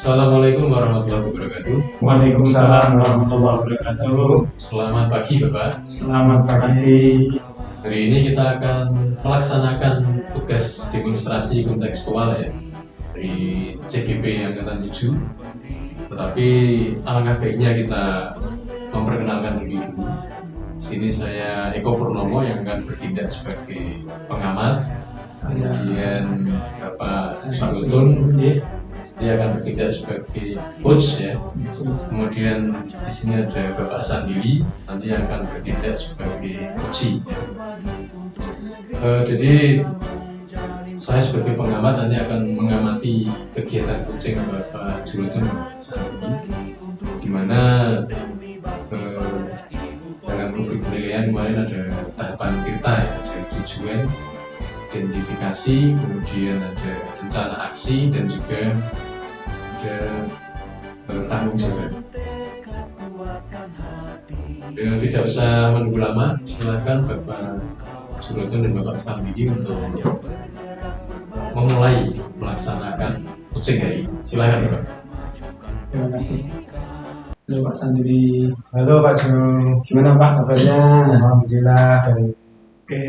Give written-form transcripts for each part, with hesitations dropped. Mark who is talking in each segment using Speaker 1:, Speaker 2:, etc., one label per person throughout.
Speaker 1: Assalamualaikum warahmatullahi wabarakatuh.
Speaker 2: Waalaikumsalam warahmatullahi wabarakatuh.
Speaker 1: Selamat pagi Bapak.
Speaker 2: Selamat pagi.
Speaker 1: Hari ini kita akan melaksanakan tugas demonstrasi kontekstual ya dari CGP Angkatan 7. Tetapi alangkah baiknya kita memperkenalkan diri dulu. Di sini saya Eko Purnomo yang akan bertindak sebagai pengamat. Kemudian Bapak Sulutun dia akan bertindak sebagai coach ya. Kemudian di sini ada Bapak Sandili nanti akan bertindak sebagai coach. Jadi saya sebagai pengamat nanti akan mengamati kegiatan coaching Bapak Julutun Sandili, di mana dalam rubrik penilaian kemarin ada tahapan kita ya, ada tujuan, identifikasi, kemudian ada rencana aksi, dan juga ada tanggung jawab. Tidak usah menunggu lama, silakan Bapak Julutun dan Bapak Sandili untuk memulai melaksanakan coaching hari ini. Silakan Bapak.
Speaker 2: Terima kasih. Halo Pak Sandili.
Speaker 3: Halo Pak Ju.
Speaker 2: Gimana Pak kabarnya?
Speaker 3: Alhamdulillah baik.
Speaker 2: Oke,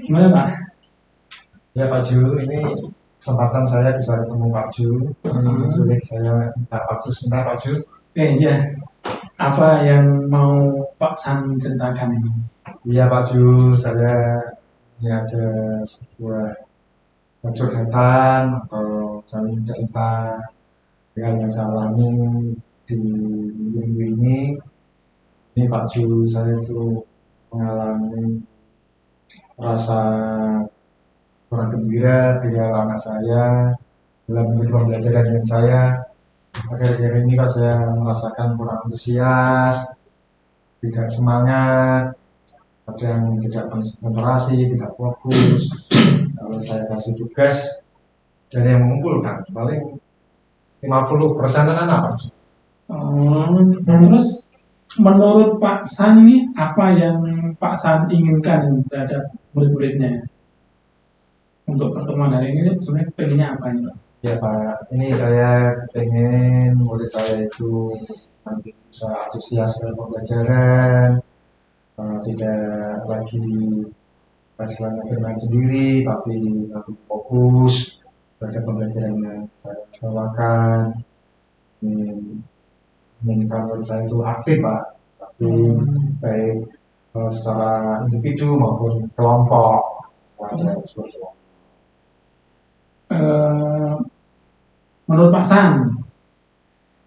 Speaker 2: gimana Pak?
Speaker 3: Ya Pak Ju, ini kesempatan saya bisa ketemu Pak Ju. Boleh saya minta waktu sebentar Pak Ju?
Speaker 2: Ya. Apa yang mau Pak San ceritakan ini?
Speaker 3: Iya Pak Ju, saya ini ada sebuah curhatan atau saya cerita yang saya alami di minggu ini. Ini Pak Ju, saya itu mengalami rasa kurang gembira ketika anak saya dalam mengikuti pembelajaran dengan saya. Akhir-akhir ini kok saya merasakan kurang antusias, tidak semangat, ada yang tidak konsentrasi, tidak fokus. Kalau saya kasih tugas, dan yang mengumpulkan paling 50% apa?
Speaker 2: Terus menurut Pak San nih, apa yang Pak San inginkan terhadap murid-muridnya? Untuk pertemuan hari ini sebenarnya pengennya apa nih Pak?
Speaker 3: Ya Pak, ini saya pengen murid saya itu nanti bisa antusias dalam pembelajaran, tidak lagi istilahnya bermain sendiri, tapi lebih fokus pada pembelajaran yang saya bawakan. Inginkan murid saya itu aktif Pak, aktif baik secara individu maupun kelompok. Seperti itu.
Speaker 2: Menurut Pak San,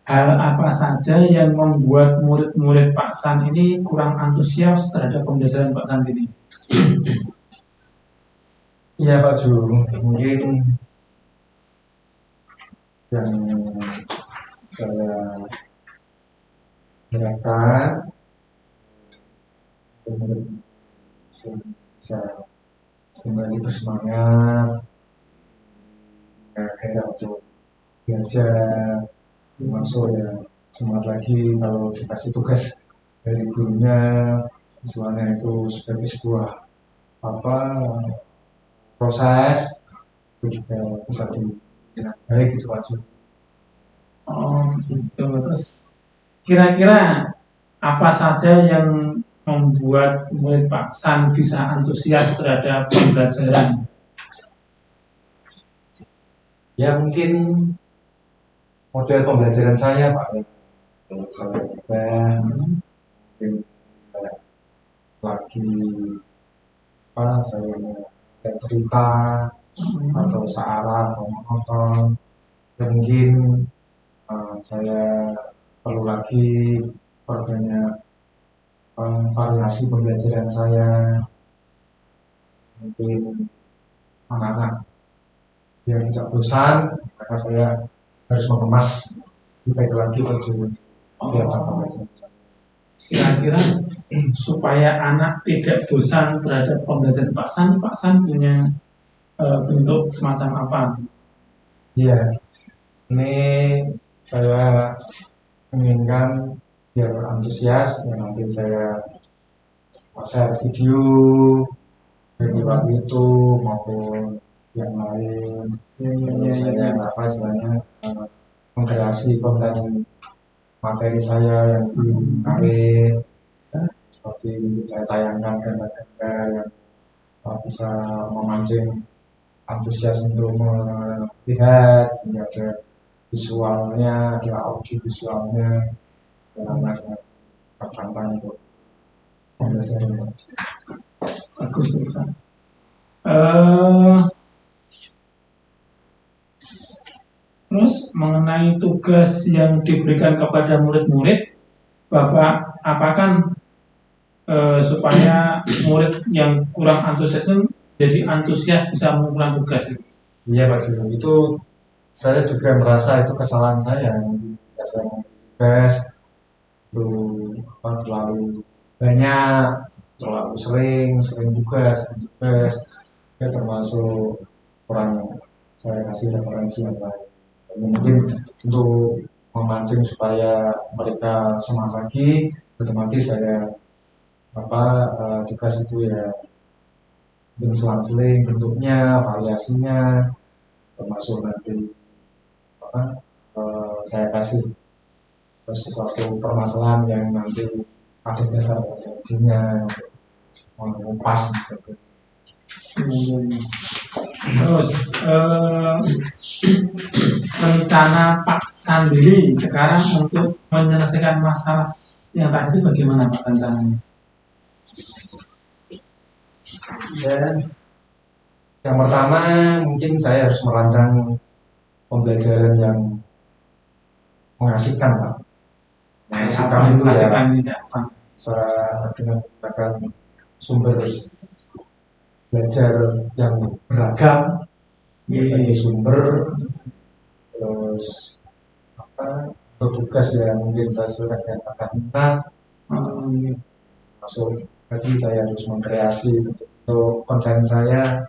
Speaker 2: hal apa saja yang membuat murid-murid Pak San ini kurang antusias terhadap pembelajaran Pak San ini?
Speaker 3: Iya Pak Ju, mungkin yang saya harapkan bisa kembali bersemangat, kayak untuk belajar, termasuk ya semangat lagi kalau dikasih tugas dari gurunya, misalnya itu sebagai sebuah proses itu juga bisa dengan baik itu Pak Ju.
Speaker 2: Oh gitu. Terus kira-kira apa saja yang membuat murid Pak San bisa antusias terhadap pembelajaran?
Speaker 3: Ya mungkin model pembelajaran saya Pak, kalau saya mungkin lagi saya mau cerita atau searah atau menonton, ya mungkin saya perlu lagi perbanyak variasi pembelajaran saya. Mungkin anak-anak biar tidak bosan, maka saya harus mengemas lebih baik lagi untuk kegiatan pembelajaran saya.
Speaker 2: Kira-kira supaya anak tidak bosan terhadap pembelajaran Pak San punya bentuk semacam apa?
Speaker 3: Iya, ini saya inginkan biar antusias, ya nanti saya share video dari YouTube maupun yang lain. Saya istilahnya mengkreasi konten materi saya yang menarik, ya, seperti saya tayangkan gambar-gambar yang bisa memancing antusias untuk melihat, sehingga ada visualnya, ada audio visualnya, yang sangat tertantang untuk pembelajaran.
Speaker 2: Bagus tuh Pak. Eh, Terus mengenai tugas yang diberikan kepada murid-murid, Bapak apakan supaya murid yang kurang antusias itu jadi antusias bisa mengumpulkan tugas itu?
Speaker 3: Iya Pak Juru, itu saya juga merasa itu kesalahan saya ketika saya tugas itu terlalu banyak, terlalu sering tugas, ya termasuk kurang saya kasih referensi yang lain. Dan mungkin untuk memancing supaya mereka semangat lagi, otomatis saya tugas itu ya selang-seling bentuknya, variasinya, termasuk nanti saya kasih sesuatu permasalahan yang nanti ada dasar referensinya untuk mengupas gitu.
Speaker 2: Terus rencana Pak Sandiri sekarang untuk menyelesaikan masalah yang tadi itu bagaimana Pak rencananya?
Speaker 3: Dan yang pertama mungkin saya harus merancang pembelajaran yang mengasihkan Pak. Mengasihkan itu ya bisa dengan menggunakan sumber belajar yang beragam, berbagai sumber, terus tugas ya mungkin saya sudah katakan masuk. Berarti saya harus mengkreasi untuk konten saya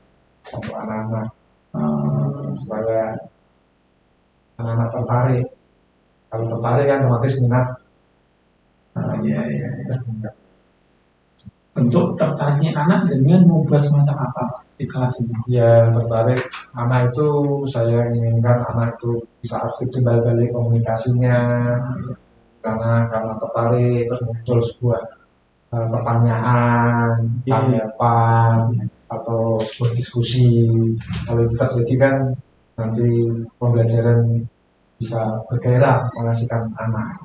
Speaker 3: untuk anak-anak supaya anak-anak tertarik. Kalau tertarik kan otomatis minat.
Speaker 2: Iya. Bentuk tertariknya anak dengan membuat semacam apa di kelas ini?
Speaker 3: Ya tertarik anak itu, saya inginkan anak itu bisa aktif di balik komunikasinya, karena tertarik terus muncul sebuah pertanyaan, tanggapan atau sebuah diskusi. Kalau itu terjadi kan nanti pembelajaran bisa bergairah, menghasilkan anak.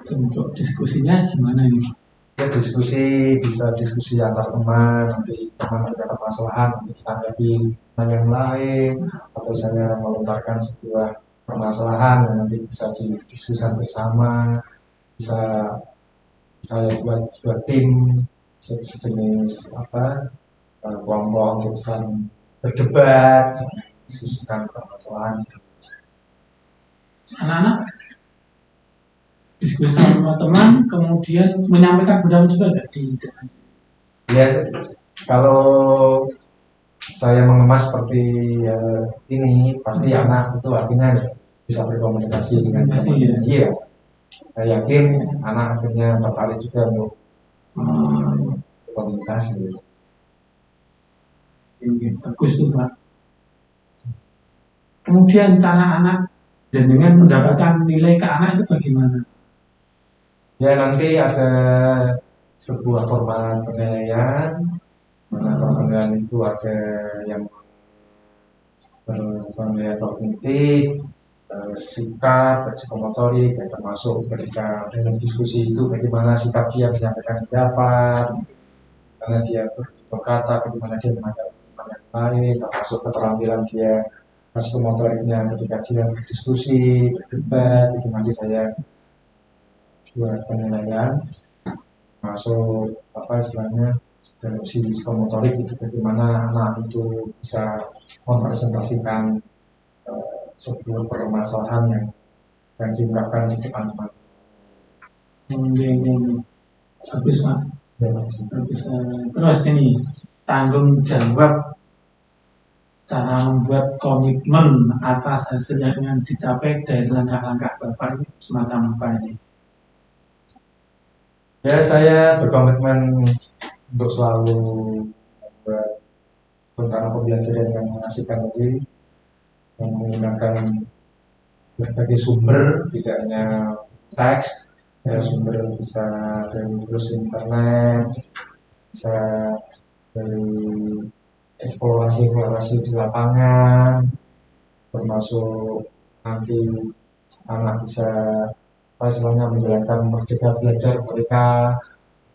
Speaker 2: Bentuk diskusinya gimana ini?
Speaker 3: Ya diskusi, bisa diskusi antar teman, nanti teman ada permasalahan untuk ditanggapi teman yang lain, atau saya melontarkan sebuah permasalahan yang nanti bisa didiskusikan bersama, bisa saya buat sebuah tim sejenis kelompok untuk saling berdebat, diskusikan permasalahan.
Speaker 2: Anak-anak diskusi sama teman, kemudian menyampaikan pendapat juga nggak di depan?
Speaker 3: Ya, kalau saya mengemas seperti ini, pasti anak itu artinya bisa berkomunikasi dengan teman. Iya, saya yakin anak akhirnya tertarik juga untuk berkomunikasi.
Speaker 2: Bagus tuh Pak. Kemudian cara anak dan dengan mendapatkan nilai ke anak itu bagaimana?
Speaker 3: Ya nanti ada sebuah format penilaian. Penilaian itu ada yang penilaian kognitif, sikap, psikomotorik, yang termasuk ketika dalam diskusi itu bagaimana sikap dia menyampaikan pendapat, bagaimana dia berkata, bagaimana dia menanggapi yang lain, termasuk keterampilan dia psikomotoriknya ketika dia berdiskusi, berdebat. Itu nanti saya buat penilaian, masuk istilahnya dalam sisi psikomotorik itu bagaimana anak itu bisa mempresentasikan sebuah permasalahan yang diungkapkan di depan teman.
Speaker 2: Bagus Pak.
Speaker 3: Ya,
Speaker 2: Bagus. Terus ini tanggung jawab cara membuat komitmen atas hasil yang dicapai dari langkah-langkah Bapak ini semacam apa ini?
Speaker 3: Ya saya berkomitmen untuk selalu membuat rencana pembelajaran yang mengasihkan tadi, yang menggunakan berbagai sumber, tidak hanya teks, ya sumber bisa dari terus internet, bisa dari eksplorasi-eksplorasi di lapangan, termasuk nanti anak bisa apa istilahnya menjalankan merdeka belajar mereka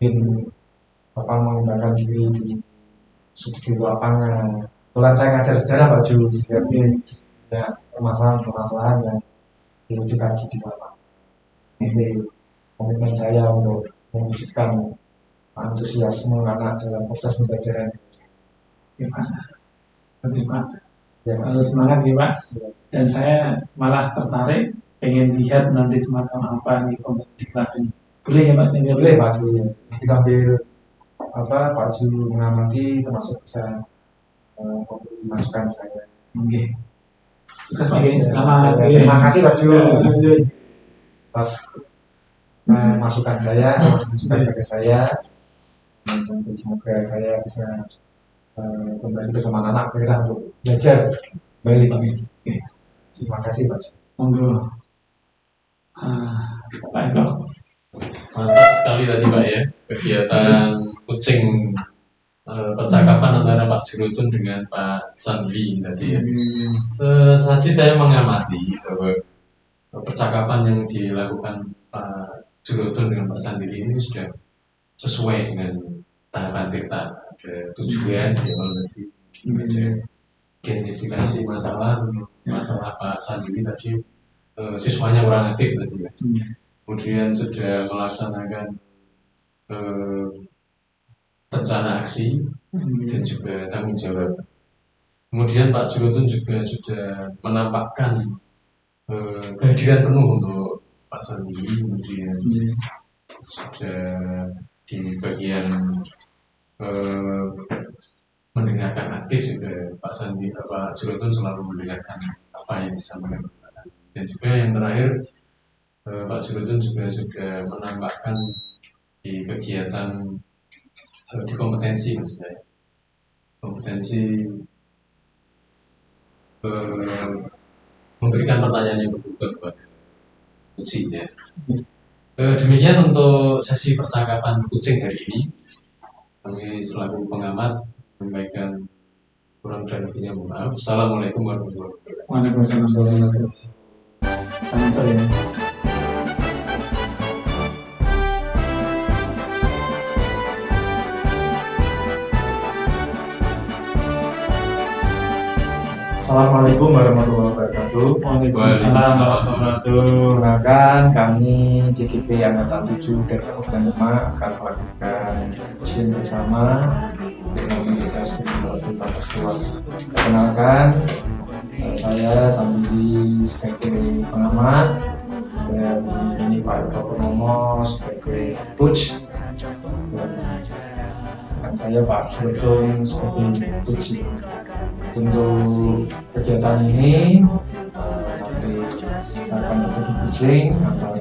Speaker 3: mungkin apa mengembangkan diri di studi lapangan. Kebetulan saya ngajar sejarah Pak Ju, sehingga ya permasalahan-permasalahan yang perlu dikaji di lapangan. Ini komitmen saya untuk mewujudkan antusiasme anak dalam proses pembelajaran.
Speaker 2: Ya, Pak. Bagus, Pak.
Speaker 3: Ya,
Speaker 2: Selalu semangat ya, Pak. Dan saya malah tertarik pengen lihat nanti semacam apa nih di kelas ini. Boleh ya, Pak? Saya
Speaker 3: boleh Pak Ju. Nanti sambil apa Pak Ju mengamati termasuk bisa masukan saya.
Speaker 2: Oke. Sukses Pak Gini.
Speaker 3: Selamat.
Speaker 2: Selamat.
Speaker 3: Terima kasih Pak Ju atas masukan saya, masukan kepada saya. Dan semoga saya bisa kembali bersama anak kita untuk belajar kembali Pak. Terima kasih Pak.
Speaker 2: Monggo. Pak Eko.
Speaker 1: Mantap sekali tadi Pak ya, kegiatan kucing percakapan antara Pak Jurutun dengan Pak Sandri tadi ya. Tadi saya mengamati bahwa percakapan yang dilakukan Pak Jurutun dengan Pak Sandri ini sudah sesuai dengan tahapan kita. Ada tujuan ya nanti identifikasi masalah Pak Sandri tadi, siswanya kurang aktif tadi ya. Kemudian sudah melaksanakan rencana aksi dan juga tanggung jawab. Kemudian Pak Jurutun juga sudah menampakkan kehadiran penuh untuk Pak Sandi. Kemudian sudah di bagian mendengarkan aktif juga Pak Sandi, Pak Jurutun selalu mendengarkan apa yang disampaikan Pak Sandi. Dan juga yang terakhir Pak Jurutun juga sudah menambahkan di kegiatan di kompetensi maksudnya kompetensi memberikan pertanyaan yang berguna kepada kucingnya. Demikian untuk sesi percakapan kucing hari ini. Kami selaku pengamat menyampaikan kurang dan lebihnya mohon maaf. Assalamualaikum warahmatullahi wabarakatuh.
Speaker 2: Waalaikumsalam warahmatullahi wabarakatuh.
Speaker 3: Assalamualaikum warahmatullahi wabarakatuh.
Speaker 2: Waalaikumsalam warahmatullahi wabarakatuh.
Speaker 3: Perkenalkan kami JKP Angkatan 7 dan Kabupaten Demak akan melakukan ujian bersama dengan Universitas Universitas Peristiwa. Perkenalkan saya Sandi sebagai pengamat dan ini Pak Eko Purnomo sebagai coach dan saya Pak Jurutun sebagai coach. Untuk kegiatan ini nanti akan terjadi kucing antara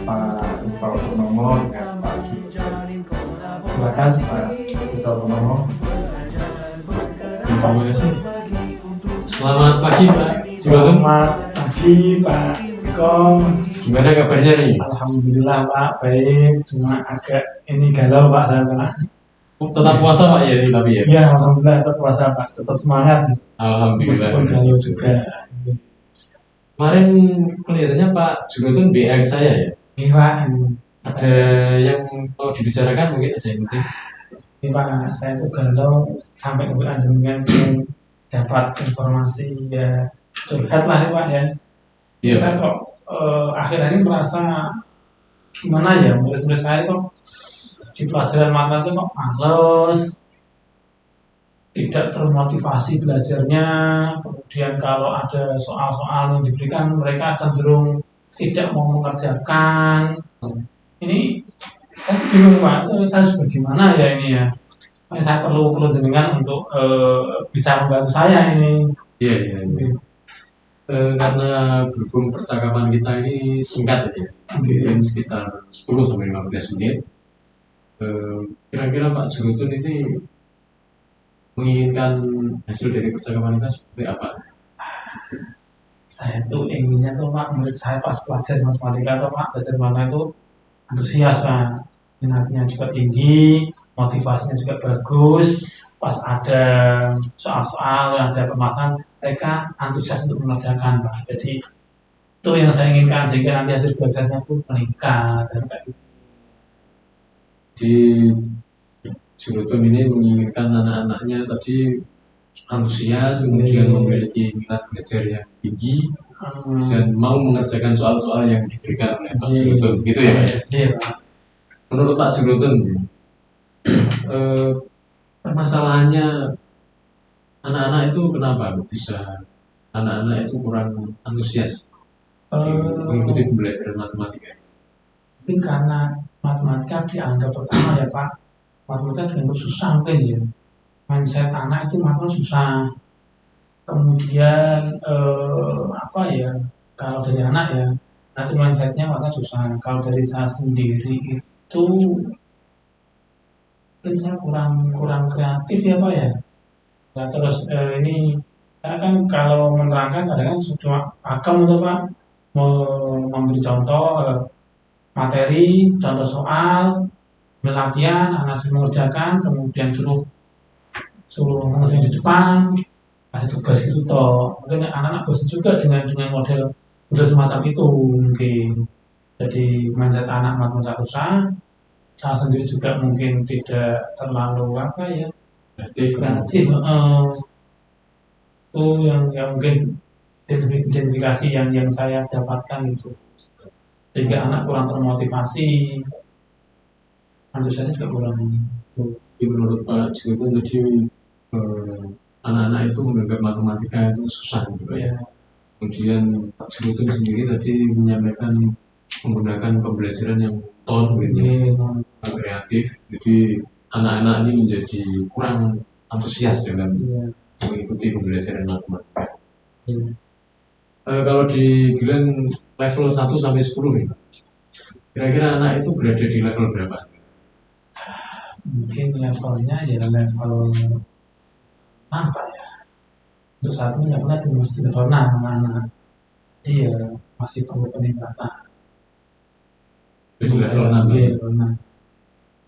Speaker 3: Pak Eko Purnomo dengan Pak Jurutun. Silakan Pak Eko Purnomo.
Speaker 1: Terima kasih. Selamat pagi Pak Jurutun.
Speaker 2: Selamat pagi Pak Eko.
Speaker 1: Gimana kabarnya nih?
Speaker 2: Alhamdulillah Pak, baik. Cuma agak ini galau Pak saya Pak.
Speaker 1: Tetap puasa Pak ya ini tapi ya?
Speaker 2: Iya, alhamdulillah tetap puasa Pak, tetap semangat.
Speaker 1: Alhamdulillah.
Speaker 2: Meskipun galau juga.
Speaker 1: Kemarin kelihatannya Pak Jurutun BA saya ya?
Speaker 2: Iya Pak,
Speaker 1: Ada yang mau dibicarakan mungkin ada yang penting?
Speaker 2: ini Pak, saya tuh galau sampai ke dengan dapat informasi ya curhat lah nih Pak ya.
Speaker 1: Iya.
Speaker 2: Saya kok akhir ini merasa gimana ya, murid-murid saya kok di pelajaran mata itu kok males, tidak termotivasi belajarnya, kemudian kalau ada soal-soal yang diberikan mereka cenderung tidak mau mengerjakan. Ini saya bingung Pak, saya harus bagaimana ya ini ya? Ini saya perlu jenengan untuk bisa membantu saya ini.
Speaker 1: Iya. Karena berhubung percakapan kita ini singkat ya, mungkin sekitar 10-15 menit. Kira-kira Pak Jurutun ini menginginkan hasil dari percakapan kita seperti apa?
Speaker 2: Saya tuh inginnya tuh Pak, murid saya pas belajar matematika tuh Pak, belajar matematika itu antusias Pak, minatnya juga tinggi, motivasinya juga bagus. Pas ada soal-soal, ada permasalahan, mereka antusias untuk mengerjakan Pak. Jadi itu yang saya inginkan sehingga nanti hasil belajarnya pun meningkat dan kayak gitu.
Speaker 1: Di Jurutum ini menginginkan anak-anaknya tadi antusias, kemudian memiliki minat belajar yang tinggi dan mau mengerjakan soal-soal yang diberikan oleh Pak Jurutum, gitu ya Pak ya?
Speaker 2: Iya Pak.
Speaker 1: Menurut Pak Jurutum, permasalahannya anak-anak itu kenapa bisa anak-anak itu kurang antusias mengikuti pembelajaran matematika?
Speaker 2: Mungkin karena matematika dianggap pertama ya Pak, matematika dianggap susah mungkin ya. Mindset anak itu matematika susah. Kemudian apa ya? Kalau dari anak ya, nanti mindsetnya matematika susah. Kalau dari saya sendiri itu mungkin saya kurang kreatif ya Pak ya. Nah, terus ini saya kan kalau menerangkan kadang-kadang cuma akan itu Pak memberi contoh materi, contoh soal, latihan, anak mengerjakan, kemudian suruh mengerjakan di depan, kasih tugas itu toh. Mungkin anak-anak bosan juga dengan model semacam itu mungkin. Jadi mindset anak matematika susah, saya sendiri juga mungkin tidak terlalu apa ya kreatif. Itu yang mungkin identifikasi yang saya dapatkan itu. Sehingga anak kurang termotivasi, antusiasnya juga kurang.
Speaker 1: Jadi menurut Pak Jurutum tadi anak-anak itu menganggap matematika itu susah gitu ya. Kemudian Pak Jurutum sendiri tadi menyampaikan menggunakan pembelajaran yang kreatif, jadi anak-anak ini menjadi kurang antusias dalam mengikuti pembelajaran matematika. Kalau dibilang level 1 sampai 10 nih, kira-kira anak itu berada di level berapa?
Speaker 2: Mungkin levelnya ya level apa ya? Untuk saat ini ya di level 6 anak. Jadi ya masih perlu peningkatan.
Speaker 1: Di level 6 ya.
Speaker 2: Level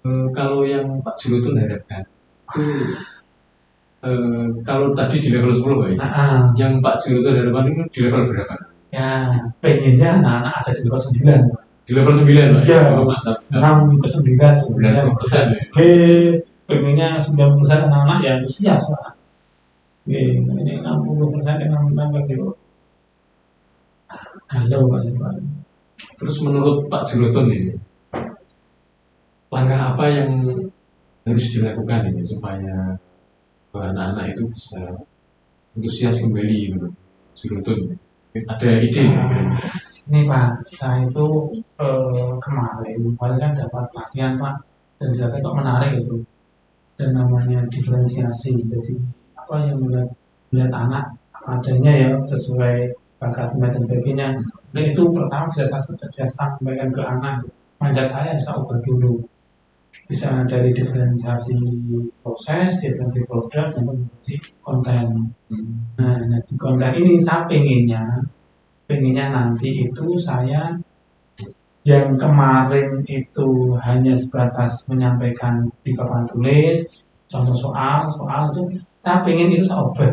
Speaker 2: 6.
Speaker 1: Kalau yang Pak Jurutum harapkan itu kalau tadi di level 10 Pak, yang Pak Jurutum harapkan itu di level berapa?
Speaker 2: Ya, pengennya anak-anak ada di level 9.
Speaker 1: Di level 9 Pak?
Speaker 2: Ya,
Speaker 1: mantap sekali.
Speaker 2: 6 ke 9,
Speaker 1: 90% ya?
Speaker 2: Oke, pengennya 90% anak-anak ya antusias Pak. Oke, ini 60% yang nambah gitu. Galau Pak.
Speaker 1: Terus menurut Pak Jurutum ini, langkah apa yang harus dilakukan ini supaya anak-anak itu bisa antusias kembali gitu? Jurutum ada ide
Speaker 2: Ini Pak, saya itu kemarin kan dapat pelatihan Pak, dan ternyata kok menarik itu, dan namanya diferensiasi. Jadi apa yang melihat anak adanya ya sesuai bakat dan sebagainya. Dan itu pertama bisa saya sampaikan ke anak, mindset saya bisa ubah dulu. Bisa dari diferensiasi proses, diferensiasi produk, dan diferensiasi konten. Nah, di konten ini saya pengennya nanti itu saya yang kemarin itu hanya sebatas menyampaikan di papan tulis, contoh soal itu saya pengen itu saya ubah.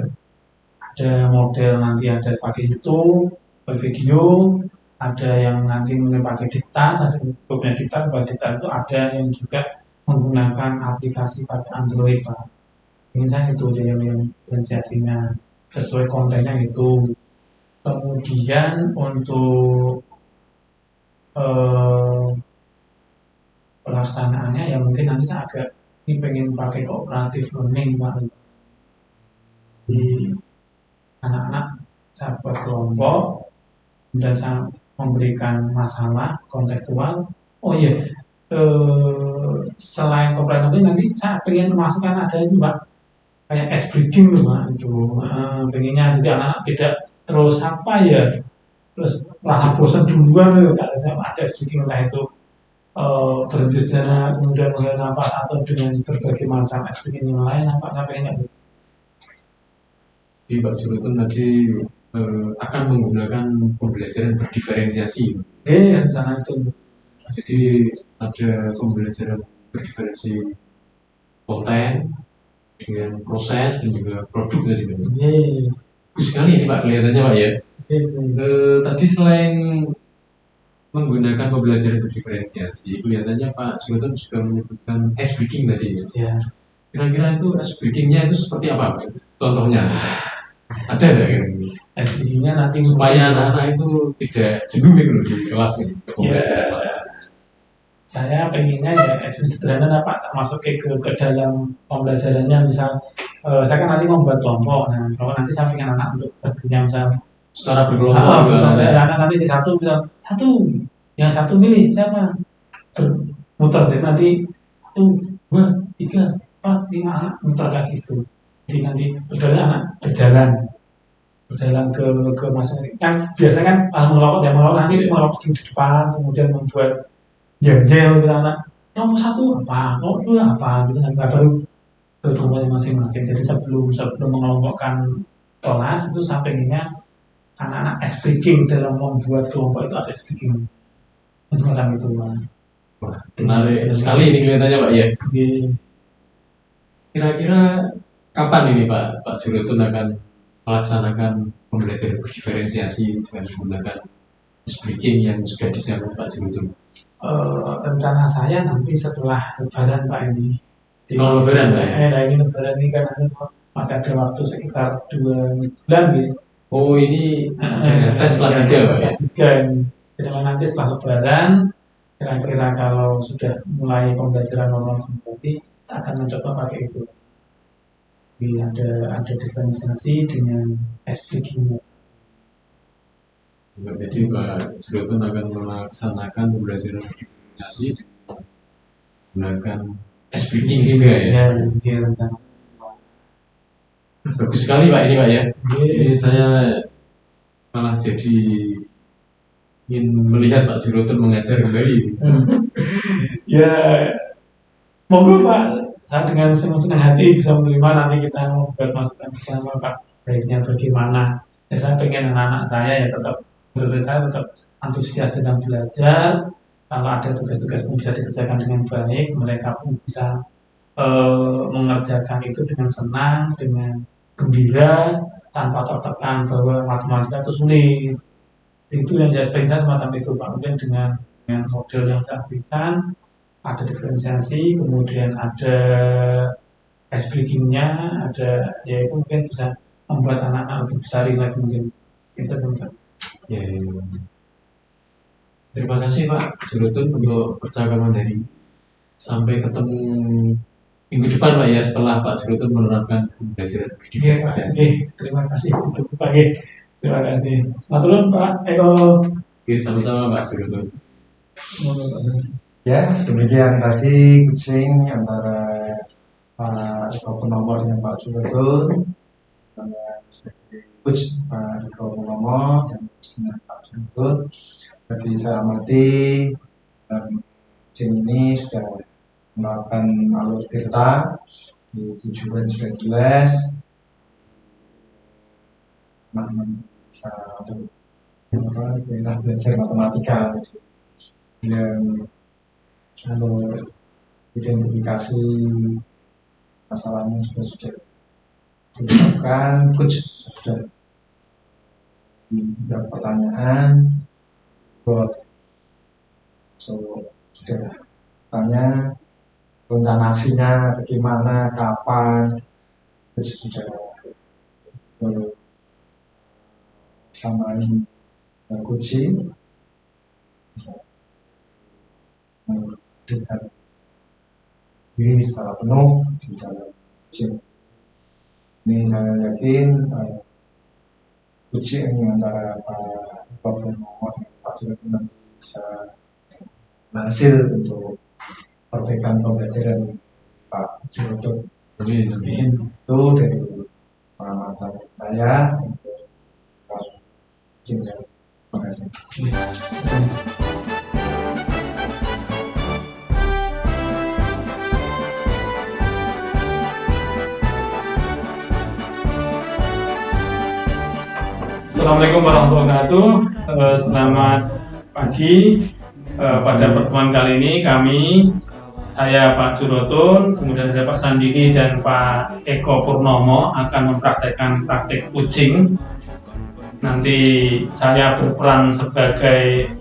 Speaker 2: Ada model nanti ada pakai YouTube, pakai video, ada yang nanti mungkin pakai diktat, ada punya diktat, pakai diktat itu ada yang juga menggunakan aplikasi pakai Android Pak. Ini saya itu yang diferensiasinya sesuai kontennya itu. Kemudian untuk pelaksanaannya ya mungkin nanti saya agak ini pengen pakai kooperatif learning Pak. Di anak-anak saya buat kelompok, kemudian saya memberikan masalah kontekstual. Oh iya, selain kooperatif nanti saya pengen memasukkan ada itu Pak, kayak ice breaking tuh Pak itu. Pengennya jadi anak-anak tidak terus apa ya, terus rasa bosan duluan itu kalau saya ada sedikit entah itu berhenti sejenak kemudian melihat nafas atau dengan berbagai macam ekspresi yang lain, nampaknya pengennya
Speaker 1: di Pak Jurutum tadi akan menggunakan pembelajaran berdiferensiasi.
Speaker 2: Oke, rencana itu.
Speaker 1: Jadi ada pembelajaran berdiferensi konten dengan proses dan juga produk tadi.
Speaker 2: Oke,
Speaker 1: Bagus sekali ini Pak kelihatannya Pak ya.
Speaker 2: oke.
Speaker 1: Tadi selain menggunakan pembelajaran berdiferensiasi, kelihatannya Pak Jonathan juga menyebutkan ice breaking tadi.
Speaker 2: Ya,
Speaker 1: Kira-kira itu ice breakingnya itu seperti apa Pak? Contohnya ada nggak gitu?
Speaker 2: SDG-nya nanti
Speaker 1: Supaya anak-anak itu tidak jenuh gitu loh di kelas ini. Pembelajaran Pak.
Speaker 2: saya pengennya ya sederhana Pak, termasuk ke dalam pembelajarannya. Misal saya kan nanti membuat kelompok. Nah, kalau nanti saya pengen anak untuk berdirinya misal
Speaker 1: Secara berkelompok juga ada.
Speaker 2: anak nanti di satu misal satu, yang satu milih siapa, bermuter. Jadi nanti satu, dua, tiga, empat, lima anak muter kayak gitu. Jadi nanti anak berjalan ke masa kan biasanya kan melawat nanti melawat di depan, kemudian membuat yel anak nomor satu apa, nomor dua apa gitu kan, baru ke kelompoknya masing-masing. Jadi sebelum mengelompokkan kelas itu saya pengennya anak-anak speaking dalam membuat kelompok itu ada speaking semacam itu Pak.
Speaker 1: Wah, menarik sekali ini kelihatannya Pak ya.
Speaker 2: Jadi
Speaker 1: Kira-kira kapan ini Pak Jonathan akan melaksanakan pembelajaran berdiferensiasi dengan menggunakan speaking yang sudah disiapkan Pak Jonathan?
Speaker 2: rencana saya nanti setelah Lebaran Pak ini.
Speaker 1: Setelah Lebaran, Pak, ya?
Speaker 2: Nah ini Lebaran ini kan masih ada waktu sekitar 2 bulan gitu.
Speaker 1: Oh ini ada tes kelas 3 Pak ya?
Speaker 2: Kelas 3 ini. Jadi nanti setelah Lebaran, kira-kira kalau sudah mulai pembelajaran normal kembali, saya akan mencoba pakai itu. Jadi ada diferensiasi dengan speaking.
Speaker 1: Jadi Pak Jonathan akan melaksanakan pembelajaran berdiferensiasi menggunakan speaking juga ya?
Speaker 2: Ya, rencana.
Speaker 1: Bagus sekali Pak ini Pak ya. Ini saya malah jadi ingin melihat Pak Jonathan mengajar kembali.
Speaker 2: Ya, monggo Pak, saya dengan senang hati bisa menerima. Nanti kita membuat masukan bersama Pak, baiknya bagaimana. Ya, saya pengen anak-anak saya ya tetap, menurut saya tetap antusias dengan belajar. Kalau ada tugas-tugas pun bisa dikerjakan dengan baik, mereka pun bisa mengerjakan itu dengan senang, dengan gembira, tanpa tertekan bahwa matematika itu sulit. Itu yang saya pengen semacam itu Pak. Mungkin dengan model yang saya berikan, ada diferensiasi, kemudian ada ice breakingnya, ada ya itu mungkin bisa membuat anak-anak lebih besar lagi mungkin. Itu teman-teman.
Speaker 1: Ya, ya. Terima kasih Pak Jonathan untuk percakapan dari sampai ketemu minggu depan Pak ya, setelah Pak Jonathan menerapkan pembelajaran berdiferensiasi.
Speaker 2: Terima kasih cukup pagi. Terima kasih. Maturun Pak Eko.
Speaker 1: Oke, sama-sama Pak Jonathan.
Speaker 3: Ya, demikian tadi kucing antara Pak Eko Purnomo dengan Pak Jonathan, sebagai coach Pak Eko Purnomo dan coachnya Pak Jonathan. Jadi saya amati dan kucing ini sudah melakukan alur tirta, tujuan sudah jelas, bisa untuk belajar matematika. Yang identifikasi masalahnya juga sudah dilakukan, coach sudah ada pertanyaan, sudah tanya rencana aksinya bagaimana, kapan, coach sudah bersamaan coaching dengan diri secara penuh di dalam coaching. Ini saya yakin coaching antara Pak Purnomo dan Pak Jonathan bisa berhasil untuk perbaikan pembelajaran Pak Jonathan. Itu dari pengamatan saya untuk coaching. Terima kasih.
Speaker 2: Assalamualaikum warahmatullahi wabarakatuh. Selamat pagi. Pada pertemuan kali ini saya Pak Jurotun, kemudian ada Pak Sandini dan Pak Eko Purnomo akan mempraktekkan praktek kucing. Nanti saya berperan sebagai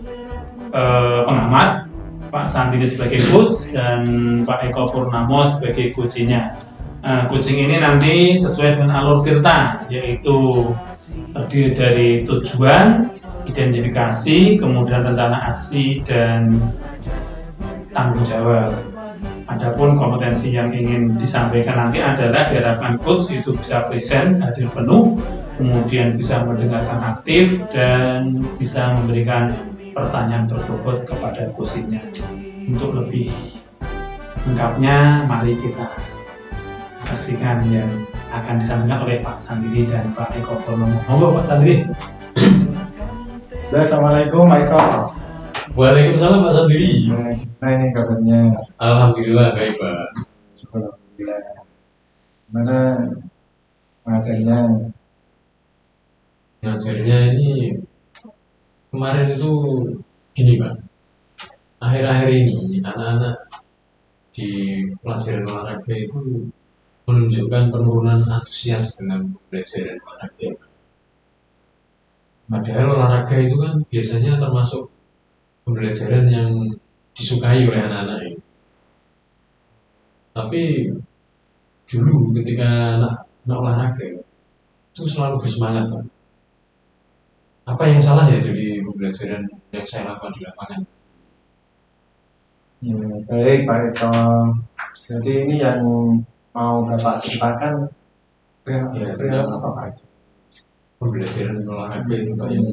Speaker 2: pengamat, Pak Sandini sebagai coach dan Pak Eko Purnomo sebagai kucingnya. Kucing ini nanti sesuai dengan alur tirta, yaitu terdiri dari tujuan, identifikasi, kemudian rencana aksi, dan tanggung jawab. Adapun kompetensi yang ingin disampaikan nanti adalah diharapkan coach itu bisa present, hadir penuh, kemudian bisa mendengarkan aktif, dan bisa memberikan pertanyaan berbobot kepada coachnya. Untuk lebih lengkapnya, mari kita saksikan yang akan disampaikan oleh Pak Sandini dan Pak Eko Purnomo. Monggo Pak Sandini.
Speaker 3: Assalamualaikum Pak Eko.
Speaker 1: Waalaikumsalam Pak Sandini.
Speaker 3: Nah ini kabarnya.
Speaker 1: Alhamdulillah baik Pak.
Speaker 3: Alhamdulillah. Mana pengajarnya?
Speaker 1: Ngajarnya ini kemarin itu gini Pak. Akhir-akhir ini anak-anak di pelajaran olahraga itu menunjukkan penurunan antusias dengan pembelajaran olahraga. Padahal olahraga itu kan biasanya termasuk pembelajaran yang disukai oleh anak-anak ini. Tapi dulu ketika anak olahraga itu selalu bersemangat Pak. Apa yang salah ya dari pembelajaran yang saya lakukan di lapangan?
Speaker 3: Ya, baik Pak Eko. Jadi ini yang mau Bapak ceritakan perihal apa Pak Eko?
Speaker 1: Pembelajaran olahraga itu Pak yang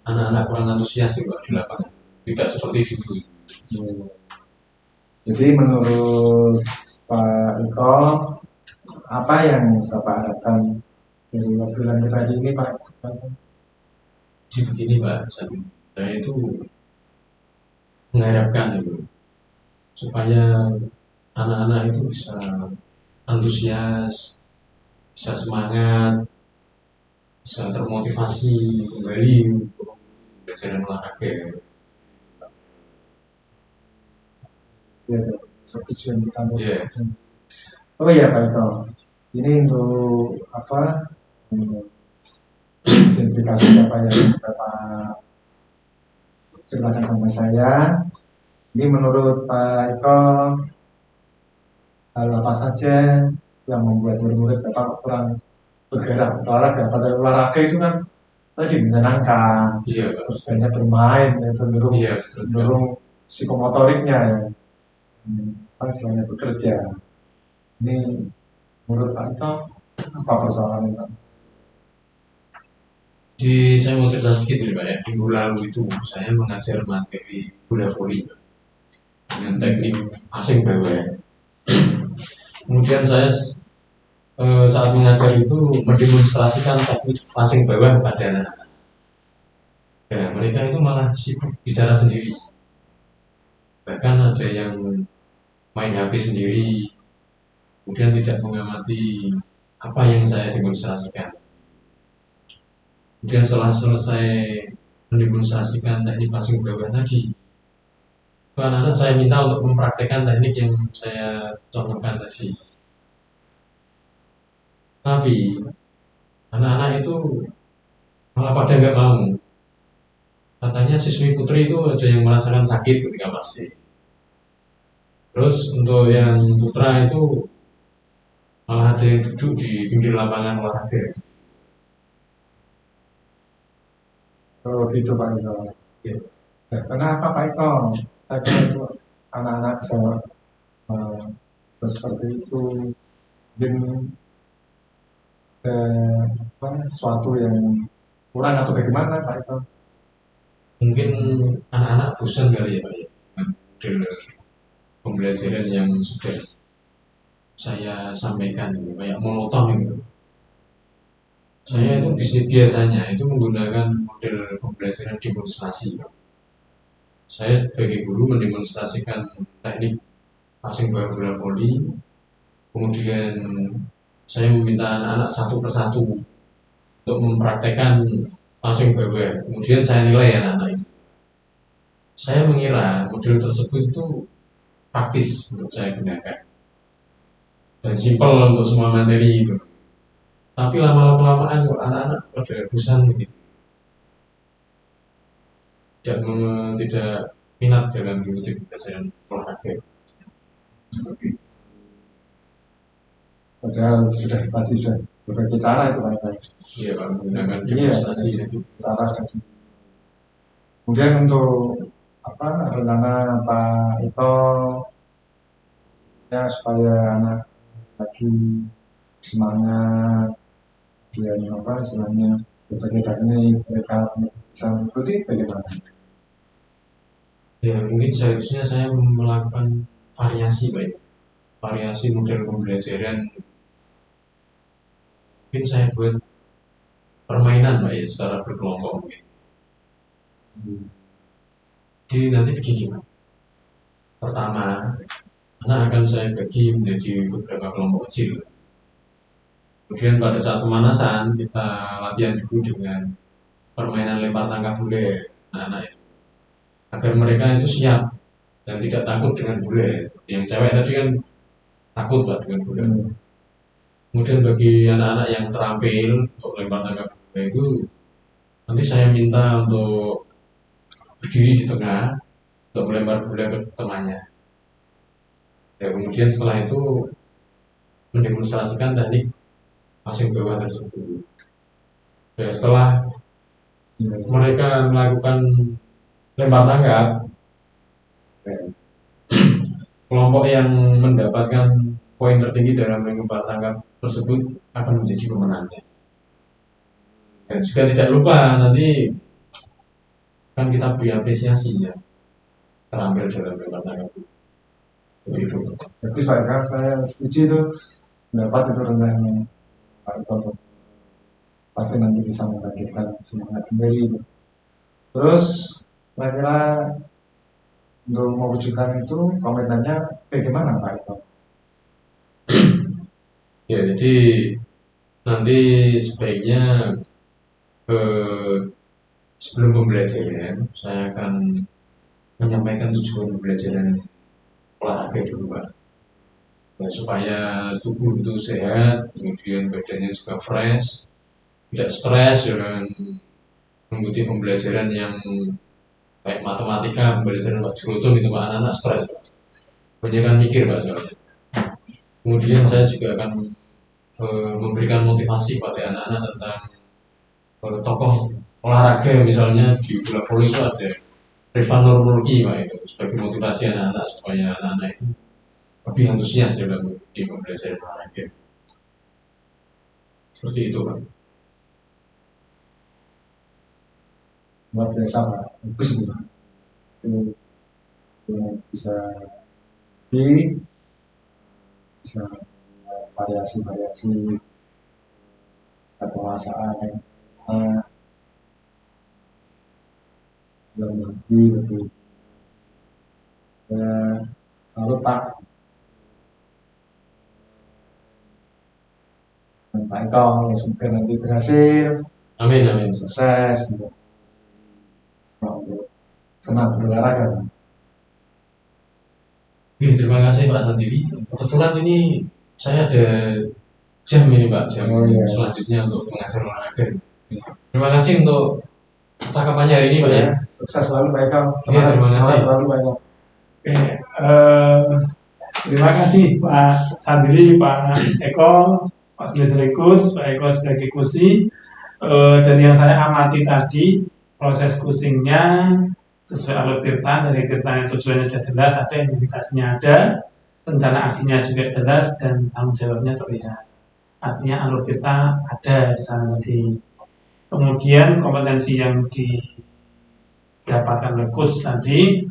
Speaker 1: anak-anak kurang antusias itu Pak di lapangan. Tidak seperti dulu.
Speaker 3: Jadi menurut Pak Eko, apa yang Bapak harapkan dari obrolan kita hari ini Pak?
Speaker 1: Jadi begini Pak, saya itu mengharapkan itu supaya anak-anak itu bisa antusias, bisa semangat, bisa termotivasi kembali untuk pembelajaran olahraga.
Speaker 3: Ya, tujuan kita.
Speaker 1: Ya.
Speaker 3: Oh iya Pak Eko, ini untuk apa? Identifikasi apa yang Bapak ceritakan sama saya. Ini menurut Pak Eko, hal apa saja yang membuat murid-murid Bapak kurang bergerak olahraga? Pada olahraga itu kan tadi menyenangkan,
Speaker 1: Iya, Pak.
Speaker 3: terus banyak bermain, cenderung
Speaker 1: Iya,
Speaker 3: psikomotoriknya ya. Selain bekerja. Ini menurut Pak Eko apa persoalan itu?
Speaker 1: Saya mau cerita sedikit nih Pak ya. Minggu lalu itu saya mengajar materi bola voli dengan teknik asing bawah. Kemudian saya saat mengajar itu mendemonstrasikan teknik passing bawah kepada anak-anak. Ya, mereka itu malah sibuk bicara sendiri. Bahkan ada yang main HP sendiri, kemudian tidak mengamati apa yang saya demonstrasikan. Kemudian setelah selesai mendemonstrasikan teknik passing bawah tadi, anak-anak saya minta untuk mempraktekkan teknik yang saya contohkan tadi. Tapi anak-anak itu malah pada nggak mau. Katanya siswi putri itu ada yang merasakan sakit ketika passing. Terus untuk yang putra itu malah ada yang duduk di pinggir lapangan olahraga.
Speaker 3: Oh gitu Pak Eko.
Speaker 1: Ya.
Speaker 3: Nah, kenapa Pak Eko? Tadi itu anak-anak saya seperti itu mungkin sesuatu yang kurang atau bagaimana Pak Eko?
Speaker 1: Mungkin anak-anak bosan kali ya Pak ya, dengan pembelajaran yang sudah saya sampaikan gitu, kayak monoton gitu. Saya itu biasanya itu menggunakan model pembelajaran demonstrasi. Saya sebagai guru mendemonstrasikan teknik passing bawah bola voli, kemudian saya meminta anak-anak satu persatu untuk mempraktekkan langsung bawel. Kemudian saya nilai anak-anak itu. Saya mengira model tersebut itu praktis untuk saya gunakan dan simpel untuk semua materi itu. Tapi lama-kelamaan kok anak-anak pada bosan gitu, tidak minat dalam mengikuti pembelajaran olahraga.
Speaker 3: Padahal sudah tadi sudah berbagai cara itu Pak Eko.
Speaker 1: Iya Pak, menggunakan
Speaker 3: Iya,
Speaker 1: demonstrasi itu.
Speaker 3: cara sudah. Kemudian untuk apa rencana Pak Eko ya supaya anak lagi semangat dia apa istilahnya berbagai teknik mereka bisa mengikuti bagaimana?
Speaker 1: Ya mungkin seharusnya saya melakukan variasi Pak, variasi model pembelajaran. Mungkin saya buat permainan Pak ya, secara berkelompok mungkin. Jadi nanti begini Pak. Pertama, anak akan saya bagi menjadi beberapa kelompok kecil. Kemudian pada saat pemanasan kita latihan dulu dengan permainan lempar tangkap bule anak-anak itu, agar mereka itu siap dan tidak takut dengan bule. Yang cewek tadi kan takut Pak dengan bule. Kemudian bagi anak-anak yang terampil untuk lempar tangkap bule itu, nanti saya minta untuk berdiri di tengah untuk melempar bola ke temannya. Ya, kemudian setelah itu mendemonstrasikan teknik passing bawah tersebut. Ya, setelah mereka melakukan lempar tangkap, kelompok yang mendapatkan poin tertinggi dalam lempar tangkap tersebut akan menjadi pemenangnya. Dan juga tidak lupa nanti kan kita beri apresiasi ya terampil dalam lempar tangkap itu.
Speaker 3: Bagus Pak Eko, saya setuju itu pendapat itu rencananya Pak Eko pasti nanti bisa membangkitkan semangat kembali itu. Terus kira-kira untuk mewujudkan itu komitmennya bagaimana Pak Eko?
Speaker 1: Ya jadi nanti sebaiknya sebelum pembelajaran saya akan menyampaikan tujuan pembelajaran olahraga dulu Pak. Ya, supaya tubuh itu sehat, kemudian badannya juga fresh, tidak stres dengan mengikuti pembelajaran yang kayak matematika, pembelajaran Pak Jurutun itu Pak, anak-anak stres Pak. Banyak kan mikir Pak soalnya. Kemudian saya juga akan memberikan motivasi pada anak-anak tentang tokoh olahraga, misalnya di bola voli itu ada Rifan Nurmulki Pak, itu sebagai motivasi anak-anak supaya anak-anak itu lebih antusias dalam mengikuti pembelajaran olahraga. Seperti itu Pak.
Speaker 3: Luar biasa Pak, bagus itu Pak. Itu bisa bisa variasi-variasi kekuasaan yang lebih salut Pak dan Pak Eko semoga nanti berhasil,
Speaker 1: Amin amin.
Speaker 3: sukses untuk senang berolahraga.
Speaker 1: Terima kasih Pak Sandiri. Kebetulan ini saya ada jam ini Pak, jam selanjutnya untuk mengajar olahraga. Terima kasih untuk percakapannya hari ini Pak ya.
Speaker 3: Sukses selalu Pak Eko.
Speaker 1: Terima kasih.
Speaker 3: Semangat selalu Pak Eko.
Speaker 2: Oke, terima kasih Pak Sandiri, Pak Eko, Pak Sendirikus, Pak Eko sebagai kusi. Dari yang saya amati tadi, proses kusingnya sesuai alur tirta, dari tirta yang tujuannya sudah jelas, ada indikasinya ada, rencana aksinya juga jelas, dan tanggung jawabnya terlihat. Artinya alur tirta ada di sana tadi. Kemudian kompetensi yang didapatkan oleh coach tadi,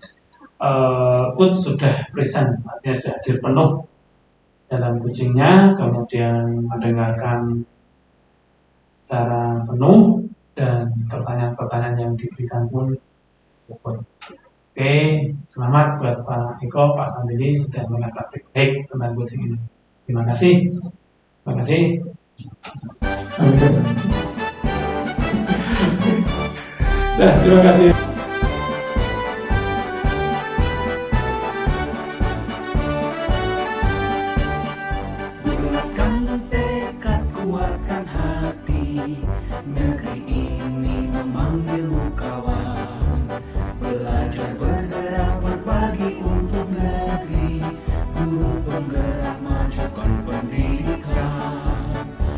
Speaker 2: coach sudah present, artinya sudah hadir penuh dalam coachingnya, kemudian mendengarkan secara penuh dan pertanyaan-pertanyaan yang diberikan pun cukup. Oke, selamat buat Pak Eko, Pak Sandiri sudah melihat praktik baik tentang coaching ini. Terima kasih. Terima kasih. Nah, terima kasih.
Speaker 4: Bulatkan tekad, kuatkan hati, negeri ini memanggilmu kawan.